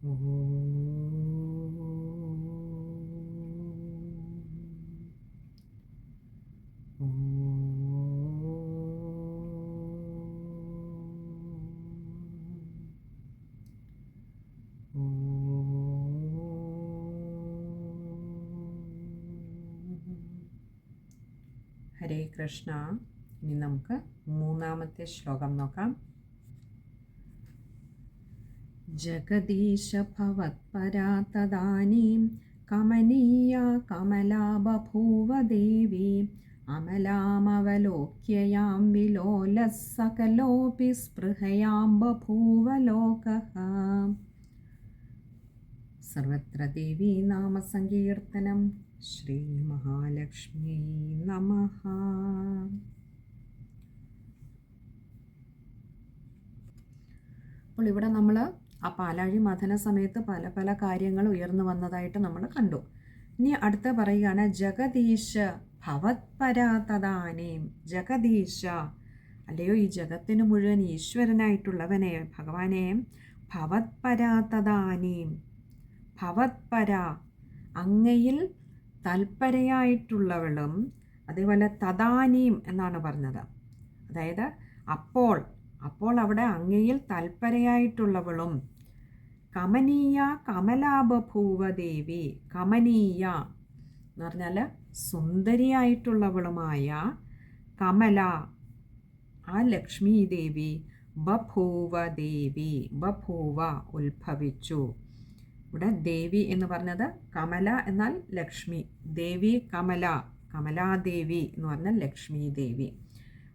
ഹരേ കൃഷ്ണ. ഇനി നമുക്ക് മൂന്നാമത്തെ ശ്ലോകം നോക്കാം. ജഗദീശ ഭവത്പരാ തദാനീം കമനീയ കമലാ ബഭൂവ ദേവി അമലാമവലോക്യയാം വിലോലഃ സകലോപി സ്പൃഹയാം ബഭൂവ ലോകഃ. സർവത്ര ദേവീ നാമസങ്കീർത്തനം. ശ്രീ മഹാലക്ഷ്മി നമഃ. അപ്പോൾ ഇവിടെ നമ്മൾ ആ പാലാഴി മഥന സമയത്ത് പല പല കാര്യങ്ങൾ ഉയർന്നു വന്നതായിട്ട് നമ്മൾ കണ്ടു. ഇനി അടുത്ത പറയുകയാണ് ജഗദീശ ഭവത്പരാ തദാനീം. ജഗദീശ, അല്ലയോ ഈ ജഗത്തിന് മുഴുവൻ ഈശ്വരനായിട്ടുള്ളവനെ ഭഗവാനെ, ഭവത്പരാ തദാനീം. ഭവത്പര, അങ്ങയിൽ തൽപരയായിട്ടുള്ളവളും, അതേപോലെ തദാനീം എന്നാണ് പറഞ്ഞത്. അതായത് അപ്പോൾ അവിടെ അങ്ങയിൽ തൽപരയായിട്ടുള്ളവളും, കമനീയ കമലാബഭൂവ ദേവി. കമനീയ എന്ന് പറഞ്ഞാൽ സുന്ദരിയായിട്ടുള്ളവളുമായ കമല, ആ ലക്ഷ്മി ദേവി, ബഭൂവ ദേവി, ബഭൂവ ഉത്ഭവിച്ചു. ഇവിടെ ദേവി എന്ന് പറഞ്ഞത് കമല എന്നാൽ ലക്ഷ്മി, ദേവി കമല, കമലാദേവി എന്ന് പറഞ്ഞാൽ ലക്ഷ്മി ദേവി.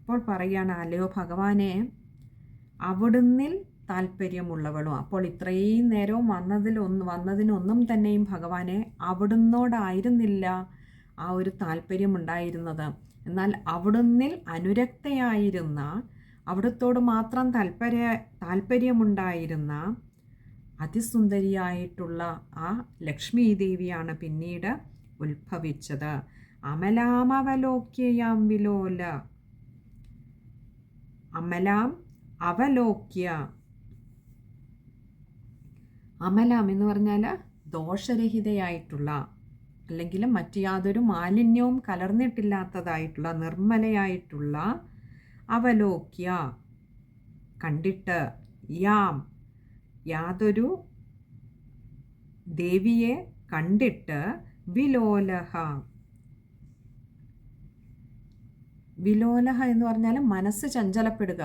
അപ്പോൾ പറയുകയാണ്, അല്ലയോ ഭഗവാനെ, അവിടുന്നിൽ താല്പര്യമുള്ളവളും. അപ്പോൾ ഇത്രയും നേരവും വന്നതിനൊന്നും തന്നെയും ഭഗവാനെ അവിടുന്നോടായിരുന്നില്ല ആ ഒരു താല്പര്യമുണ്ടായിരുന്നത്. എന്നാൽ അവിടുന്നിൽ അനുരക്തയായിരുന്ന, അവിടുത്തോട് മാത്രം താല്പര്യമുണ്ടായിരുന്ന അതിസുന്ദരിയായിട്ടുള്ള ആ ലക്ഷ്മി ദേവിയാണ് പിന്നീട് ഉത്ഭവിച്ചത്. അമലാമവലോക്യയാം വിലോല. അമലാം അവലോക്യ. അമലാം എന്ന് പറഞ്ഞാൽ ദോഷരഹിതയായിട്ടുള്ള, അല്ലെങ്കിൽ മറ്റു യാതൊരു മാലിന്യവും കലർന്നിട്ടില്ലാത്തതായിട്ടുള്ള, നിർമ്മലയായിട്ടുള്ള, അവലോക്യ കണ്ടിട്ട്, യാം യാതൊരു ദേവിയെ കണ്ടിട്ട്, വിലോലഹ. വിലോലഹ എന്ന് പറഞ്ഞാൽ മനസ്സ് ചഞ്ചലപ്പെടുക.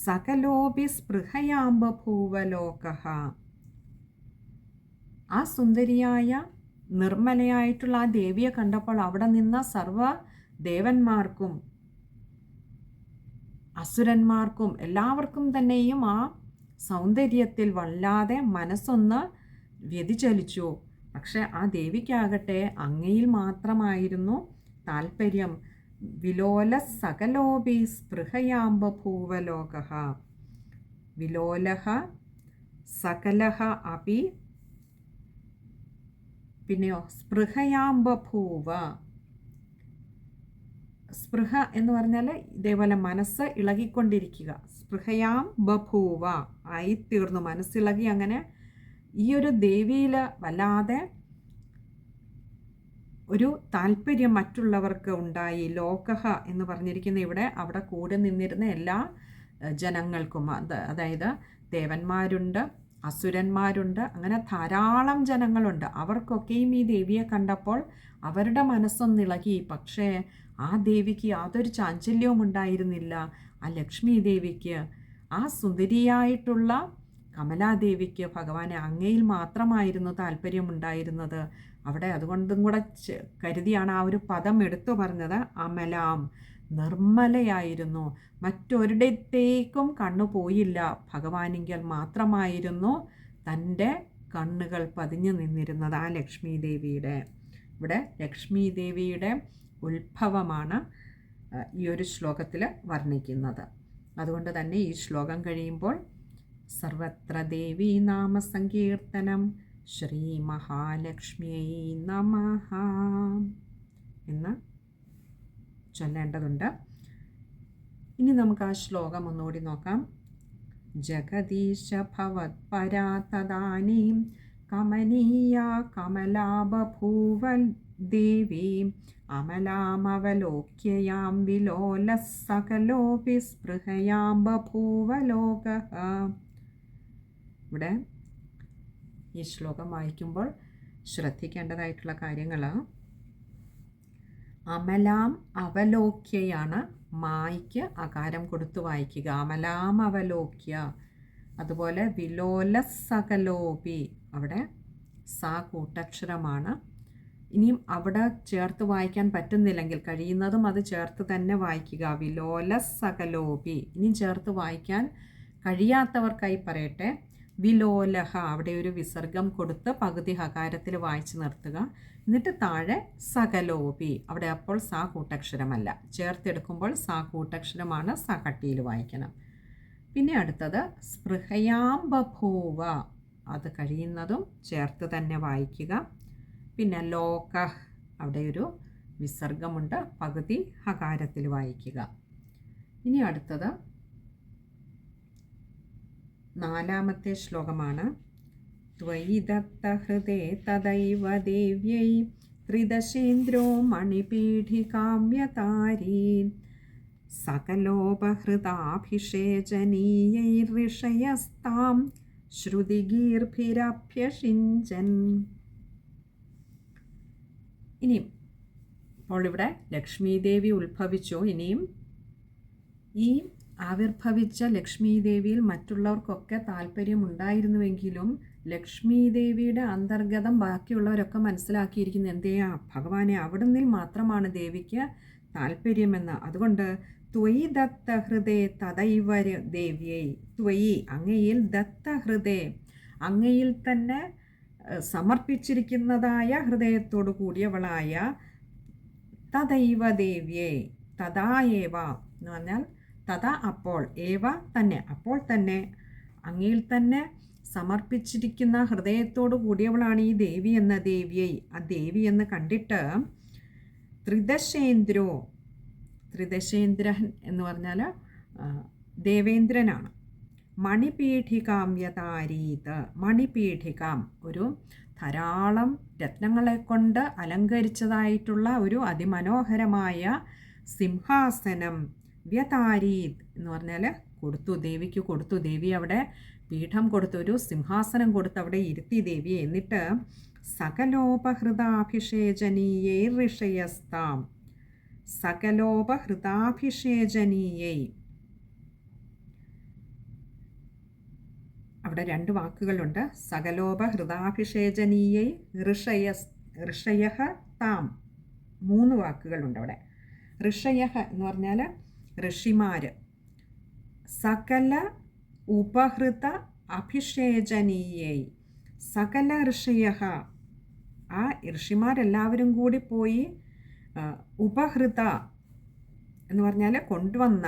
സകലോപി സ്പൃഹയാം ബഭൂവ ലോകഃ. ആ സുന്ദരിയായ നിർമ്മലയായിട്ടുള്ള ആ ദേവിയെ കണ്ടപ്പോൾ അവിടെ നിന്ന സർവ ദേവന്മാർക്കും അസുരന്മാർക്കും എല്ലാവർക്കും തന്നെയും ആ സൗന്ദര്യത്തിൽ വല്ലാതെ മനസ്സൊന്ന് വ്യതിചലിച്ചു. പക്ഷെ ആ ദേവിക്കാകട്ടെ അങ്ങയിൽ മാത്രമായിരുന്നു താല്പര്യം. വിലോല സകലോപി സ്പൃഹയാം ബഭൂവ ലോകഃ. വിലോലഹ സകലഹ അപി, പിന്നെയോ സ്പൃഹയാം ബഭൂവ. സ്പൃഹ എന്ന് പറഞ്ഞാൽ ഇതേപോലെ മനസ്സ് ഇളകിക്കൊണ്ടിരിക്കുക. സ്പൃഹയാം ബഭൂവ ആയിത്തീർന്നു, മനസ്സിളകി. അങ്ങനെ ഈ ഒരു ദേവിയിൽ വല്ലാതെ ഒരു താല്പര്യം മറ്റുള്ളവർക്ക് ഉണ്ടായി. ലോകഹ എന്ന് പറഞ്ഞിരിക്കുന്ന ഇവിടെ അവിടെ കൂടെ നിന്നിരുന്ന എല്ലാ ജനങ്ങൾക്കും, അതായത് ദേവന്മാരുണ്ട്, അസുരന്മാരുണ്ട്, അങ്ങനെ ധാരാളം ജനങ്ങളുണ്ട്. അവർക്കൊക്കെയും ഈ ദേവിയെ കണ്ടപ്പോൾ അവരുടെ മനസ്സൊന്നിളകി. പക്ഷേ ആ ദേവിക്ക് യാതൊരു ചാഞ്ചല്യവും ഉണ്ടായിരുന്നില്ല. ആ ലക്ഷ്മി ദേവിക്ക്, ആ സുന്ദരിയായിട്ടുള്ള കമലാദേവിക്ക് ഭഗവാനെ അങ്ങയിൽ മാത്രമായിരുന്നു താല്പര്യമുണ്ടായിരുന്നത്. അവിടെ അതുകൊണ്ടും കൂടെ കരുതിയാണ് ആ ഒരു പദം എടുത്തു പറഞ്ഞത്. അമലാം, നിർമ്മലയായിരുന്നു. മറ്റൊരിടത്തേക്കും കണ്ണു പോയില്ല. ഭഗവാനിങ്കൽ മാത്രമായിരുന്നു തൻ്റെ കണ്ണുകൾ പതിഞ്ഞു നിന്നിരുന്നത് ആ ലക്ഷ്മി ദേവിയുടെ. ഇവിടെ ലക്ഷ്മി ദേവിയുടെ ഉത്ഭവമാണ് ഈ ഒരു ശ്ലോകത്തിൽ വർണ്ണിക്കുന്നത്. അതുകൊണ്ട് തന്നെ ഈ ശ്ലോകം കഴിയുമ്പോൾ സർവത്ര ദേവീ നാമസങ്കീർത്തനം ശ്രീ മഹാലക്ഷ്മിയൈ നമഃ എന്ന് ചൊല്ലേണ്ടതുണ്ട്. ഇനി നമുക്ക് ആ ശ്ലോകം ഒന്നുകൂടി നോക്കാം. ജഗദീശ ഭവത്പരാ തദാനീം കമനീയാ കമലാ ബഭൂവൽ ദേവീം അമലാമവലോക്യയാം വിലോലഃ സകലോപി സ്പൃഹയാം ബഭൂവലോകഃ. ഇവിടെ ഈ ശ്ലോകം വായിക്കുമ്പോൾ ശ്രദ്ധിക്കേണ്ടതായിട്ടുള്ള കാര്യങ്ങൾ, അമലാം അവലോക്യയാണ് മായ്ക്ക് അകാരം കൊടുത്തു വായിക്കുക, അമലാം അവലോക്യ. അതുപോലെ വിലോലഃ സകലോപി, അവിടെ സ കൂട്ടക്ഷരമാണ്. ഇനിയും അവിടെ ചേർത്ത് വായിക്കാൻ പറ്റുന്നില്ലെങ്കിൽ കഴിയുന്നതും അത് ചേർത്ത് തന്നെ വായിക്കുക, വിലോലഃ സകലോപി. ഇനിയും ചേർത്ത് വായിക്കാൻ കഴിയാത്തവർക്കായി പറയട്ടെ, വിലോലഹ, അവിടെ ഒരു വിസർഗം കൊടുത്ത് പകുതി ഹകാരത്തിൽ വായിച്ച് നിർത്തുക. എന്നിട്ട് താഴെ സകലോപി, അവിടെ അപ്പോൾ സ കൂട്ടക്ഷരമല്ല, ചേർത്തെടുക്കുമ്പോൾ സ കൂട്ടക്ഷരമാണ്, സ കട്ടിയിൽ വായിക്കണം. പിന്നെ അടുത്തത് സ്പൃഹയാം ബഭൂവ, അത് കഴിയുന്നതും ചേർത്ത് തന്നെ വായിക്കുക. പിന്നെ ലോക, അവിടെ ഒരു വിസർഗമുണ്ട്, പകുതി ഹകാരത്തിൽ വായിക്കുക. ഇനി അടുത്തത് 4ാമത്തെ ശ്ലോകമാണ്. ത്വയി ദത്തഹൃദേ തദൈവ ദേവ്യൈ ത്രിദശേന്ദ്രോ മണിപീഠികാം വ്യതാരീൻ സകലോപഹൃതാഭിഷേചനീയൈർഋഷയസ്താം ശ്രുതിഗീർഭിരഭ്യഷിഞ്ചൻ. ഇനിയും അപ്പോൾ ഇവിടെ ലക്ഷ്മീദേവി ഉത്ഭവിച്ചു. ഇനിയും ഈ ആവിർഭവിച്ച ലക്ഷ്മീദേവിയിൽ മറ്റുള്ളവർക്കൊക്കെ താല്പര്യമുണ്ടായിരുന്നുവെങ്കിലും ലക്ഷ്മീദേവിയുടെ അന്തർഗതം ബാക്കിയുള്ളവരൊക്കെ മനസ്സിലാക്കിയിരിക്കുന്നു, എന്തെയാ ഭഗവാനെ അവിടുന്ന് മാത്രമാണ് ദേവിക്ക് താല്പര്യമെന്ന്. അതുകൊണ്ട് ത്വയി ദത്തഹൃദേ തദൈവ ദേവ്യൈ, ത്വയി അങ്ങയിൽ, ദത്തഹൃദേ അങ്ങയിൽ തന്നെ സമർപ്പിച്ചിരിക്കുന്നതായ ഹൃദയത്തോടു കൂടിയവളായ, തദൈവ ദേവ്യേ, തഥാ ഏവ എന്ന് പറഞ്ഞാൽ തഥാ അപ്പോൾ, ഏവ തന്നെ, അപ്പോൾ തന്നെ, അങ്ങയിൽ തന്നെ സമർപ്പിച്ചിരിക്കുന്ന ഹൃദയത്തോടു കൂടിയവളാണ് ഈ ദേവി എന്ന ദേവിയെ. ആ ദേവി എന്ന് കണ്ടിട്ട് ത്രിദശേന്ദ്രോ, ത്രിദശേന്ദ്രൻ എന്ന് പറഞ്ഞാൽ ദേവേന്ദ്രനാണ്. മണിപീഠികാം വ്യതാരീത്, മണിപീഠികാം ഒരു ധാരാളം രത്നങ്ങളെ കൊണ്ട് അലങ്കരിച്ചതായിട്ടുള്ള ഒരു അതിമനോഹരമായ സിംഹാസനം, വ്യതാരീത് എന്ന് പറഞ്ഞാൽ കൊടുത്തു, ദേവിക്ക് കൊടുത്തു. ദേവി അവിടെ പീഠം കൊടുത്തു, ഒരു സിംഹാസനം കൊടുത്ത് അവിടെ ഇരുത്തി ദേവിയെ. എന്നിട്ട് സകലോപഹൃതാഭിഷേചനീയൈ ഋഷയസ്താം, സകലോപഹൃതാഭിഷേചനീയൈ, അവിടെ 2 വാക്കുകളുണ്ട്. സകലോപഹൃതാഭിഷേചനീയൈ ഋഷയഃ താം, 3 വാക്കുകളുണ്ട് അവിടെ. ഋഷയഃ എന്ന് പറഞ്ഞാൽ ഋഷിമാർ, സകല ഉപഹൃത അഭിഷേചനീയൈ, സകല ഋഷയഃ, ആ ഋഷിമാരെല്ലാവരും കൂടി പോയി ഉപഹൃത എന്ന് പറഞ്ഞാൽ കൊണ്ടുവന്ന,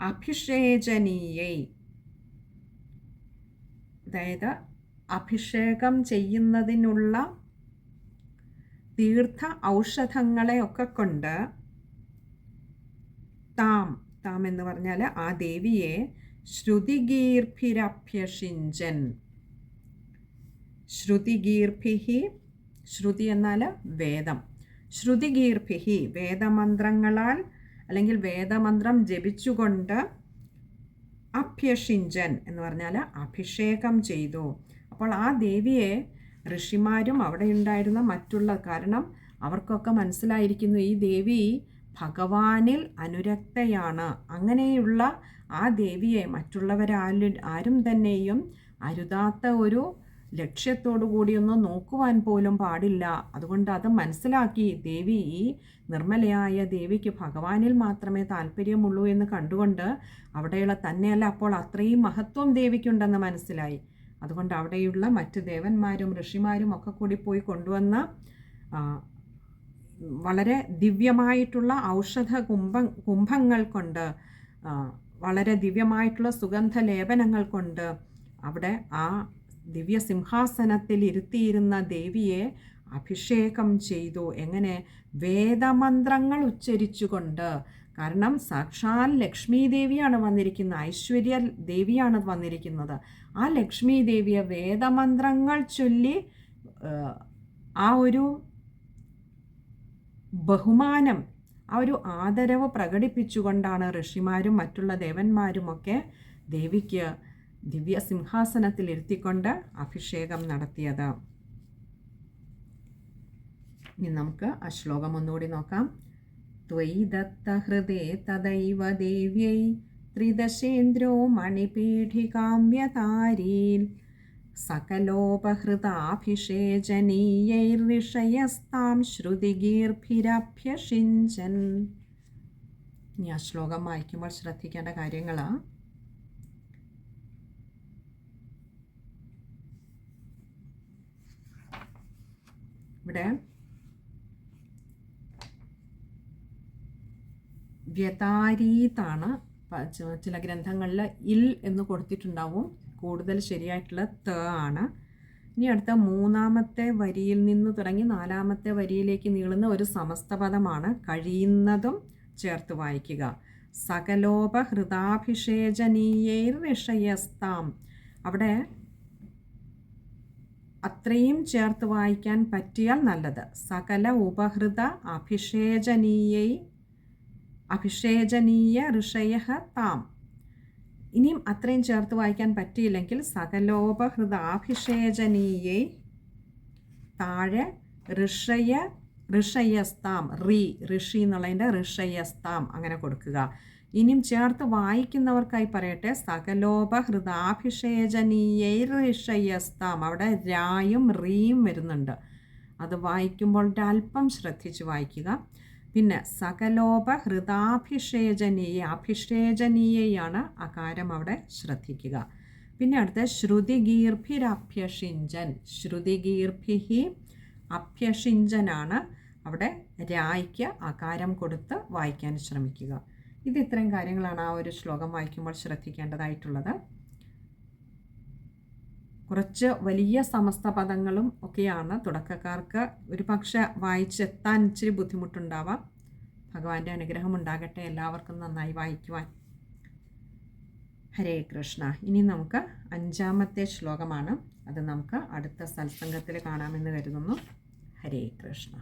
അഭിഷേചനീയൈ അതായത് അഭിഷേകം ചെയ്യുന്നതിനുള്ള തീർത്ഥ ഔഷധങ്ങളെ ഒക്കെ കൊണ്ട്, താം എന്ന് പറഞ്ഞാൽ ആ ദേവിയെ ശ്രുതിഗീർഭിരഭ്യഷിഞ്ചൻ, ശ്രുതിഗീർഭിഹി, ശ്രുതി എന്നാൽ വേദം, ശ്രുതിഗീർഭിഹി വേദമന്ത്രങ്ങളാൽ അല്ലെങ്കിൽ വേദമന്ത്രം ജപിച്ചുകൊണ്ട്, അഭ്യഷിഞ്ചൻ എന്ന് പറഞ്ഞാൽ അഭിഷേകം ചെയ്തു. അപ്പോൾ ആ ദേവിയെ ഋഷിമാരും അവിടെ ഉണ്ടായിരുന്ന മറ്റുള്ള, കാരണം അവർക്കൊക്കെ മനസ്സിലായിരിക്കുന്നു ഈ ദേവി ഭഗവാനിൽ അനുരക്തയാണ്. അങ്ങനെയുള്ള ആ ദേവിയെ ആരും തന്നെയും അരുതാത്ത ഒരു ലക്ഷ്യത്തോടു കൂടിയൊന്നും നോക്കുവാൻ പോലും പാടില്ല. അതുകൊണ്ട് അത് മനസ്സിലാക്കി ദേവി, ഈ നിർമ്മലയായ ദേവിക്ക് ഭഗവാനിൽ മാത്രമേ താല്പര്യമുള്ളൂ എന്ന് കണ്ടുകൊണ്ട് അവിടെയുള്ള തന്നെയല്ല, അപ്പോൾ അത്രയും മഹത്വം ദേവിക്കുണ്ടെന്ന് മനസ്സിലായി. അതുകൊണ്ട് അവിടെയുള്ള മറ്റ് ദേവന്മാരും ഋഷിമാരും ഒക്കെ കൂടി പോയി കൊണ്ടുവന്ന വളരെ ദിവ്യമായിട്ടുള്ള ഔഷധ കുംഭങ്ങൾ കൊണ്ട്, വളരെ ദിവ്യമായിട്ടുള്ള സുഗന്ധ ലേപനങ്ങൾ കൊണ്ട് അവിടെ ആ ദിവ്യ സിംഹാസനത്തിൽ ഇരുത്തിയിരുന്ന ദേവിയെ അഭിഷേകം ചെയ്തു. എങ്ങനെ? വേദമന്ത്രങ്ങൾ ഉച്ചരിച്ചുകൊണ്ട്. കാരണം സാക്ഷാൽ ലക്ഷ്മി ദേവിയാണ് വന്നിരിക്കുന്നത്, ഐശ്വര്യ ദേവിയാണ് വന്നിരിക്കുന്നത്. ആ ലക്ഷ്മി ദേവിയെ വേദമന്ത്രങ്ങൾ ചൊല്ലി ആ ഒരു ബഹുമാനം, ആ ഒരു ആദരവ് പ്രകടിപ്പിച്ചുകൊണ്ടാണ് ഋഷിമാരും മറ്റുള്ള ദേവന്മാരുമൊക്കെ ദേവിക്ക് ദിവ്യ സിംഹാസനത്തിൽ ഇരുത്തിക്കൊണ്ട് അഭിഷേകം നടത്തിയത്. ഇനി നമുക്ക് ആ ശ്ലോകം ഒന്നുകൂടി നോക്കാം. ത്വയി ദത്തഹൃദേ തദൈവ ദേവ്യൈ ത്രിദശേന്ദ്രോ മണിപീഠികാം വ്യതാരീൽ സകലോപഹൃതാഭിഷേചനീയൈർഋഷയസ്താം ശ്രുതിഗീർഭിരഭ്യഷിഞ്ചൻ. ഇനി ആ ശ്ലോകം വായിക്കുമ്പോൾ ശ്രദ്ധിക്കേണ്ട കാര്യങ്ങളാണ്. ഇവിടെ വ്യതാരീതാണ്, ചില ഗ്രന്ഥങ്ങളിൽ ഇൽ എന്ന് കൊടുത്തിട്ടുണ്ടാവും, കൂടുതൽ ശരിയായിട്ടുള്ള ത ആണ്. ഇനി അടുത്ത മൂന്നാമത്തെ വരിയിൽ നിന്ന് തുടങ്ങി നാലാമത്തെ വരിയിലേക്ക് നീളുന്ന ഒരു സമസ്ത പദമാണ്. കഴിയുന്നതും ചേർത്ത് വായിക്കുക. സകലോപഹൃതാഭിഷേചനീയൈർ ഋഷയസ്താം. അവിടെ അത്രയും ചേർത്ത് വായിക്കാൻ പറ്റിയാൽ നല്ലത്. സകല ഉപഹൃത അഭിഷേചനീയ ഋഷയ താം. ഇനിയും അത്രയും ചേർത്ത് വായിക്കാൻ പറ്റിയില്ലെങ്കിൽ സകലോപഹൃതാഭിഷേചനീയൈ താഴെ ഋഷയസ്താം, ഋഷി എന്നുള്ളതിൻ്റെ ഋഷയസ്താം അങ്ങനെ കൊടുക്കുക. ഇനിയും ചേർത്ത് വായിക്കുന്നവർക്കായി പറയട്ടെ, സകലോപഹൃതാഭിഷേചനീയൈർ ഋഷയസ്താം. അവിടെ രായും റീയും വരുന്നുണ്ട്, അത് വായിക്കുമ്പോൾ അല്പം ശ്രദ്ധിച്ച് വായിക്കുക. പിന്നെ അഭിഷേചനീയാണ് അകാരം, അവിടെ ശ്രദ്ധിക്കുക. പിന്നെ അടുത്ത ശ്രുതിഗീർഭിരഭ്യഷിഞ്ചൻ. ശ്രുതിഗീർഭിഹി അഭ്യഷിഞ്ചനാണ്, അവിടെ രായ്ക്ക് അകാരം കൊടുത്ത് വായിക്കാൻ ശ്രമിക്കുക. ഇത് ഇത്രയും കാര്യങ്ങളാണ് ആ ഒരു ശ്ലോകം വായിക്കുമ്പോൾ ശ്രദ്ധിക്കേണ്ടതായിട്ടുള്ളത്. കുറച്ച് വലിയ സമസ്ത പദങ്ങളും ഒക്കെയാണ് തുടക്കക്കാർക്ക് ഒരു പക്ഷെ വായിച്ചെത്താൻ ഇച്ചിരി ബുദ്ധിമുട്ടുണ്ടാവാം. ഭഗവാന്റെ അനുഗ്രഹം ഉണ്ടാകട്ടെ എല്ലാവർക്കും നന്നായി വായിക്കുവാൻ. ഹരേ കൃഷ്ണ. ഇനി നമുക്ക് 5-ാമത്തെ ശ്ലോകമാണ്, അത് നമുക്ക് അടുത്ത സത്സംഗത്തിൽ കാണാമെന്ന് കരുതുന്നു. ഹരേ കൃഷ്ണ.